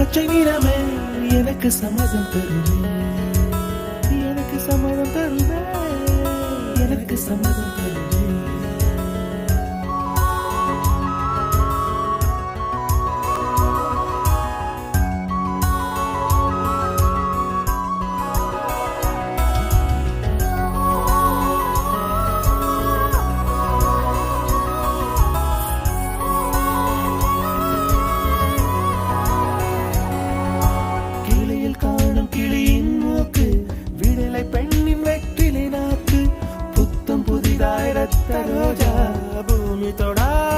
பச்சை நிறமே எனக்கு சம்மதம் தருவே, எனக்கு சம்மதம் தருவே, எனக்கு சம்மதம் தருவே. காணும் கிளியின் மூக்கு, விடலை பெண்ணின் வெற்றிலை நாக்கு, புத்தம் புதிதாய் ரத்த ரோஜா பூமி தொடாத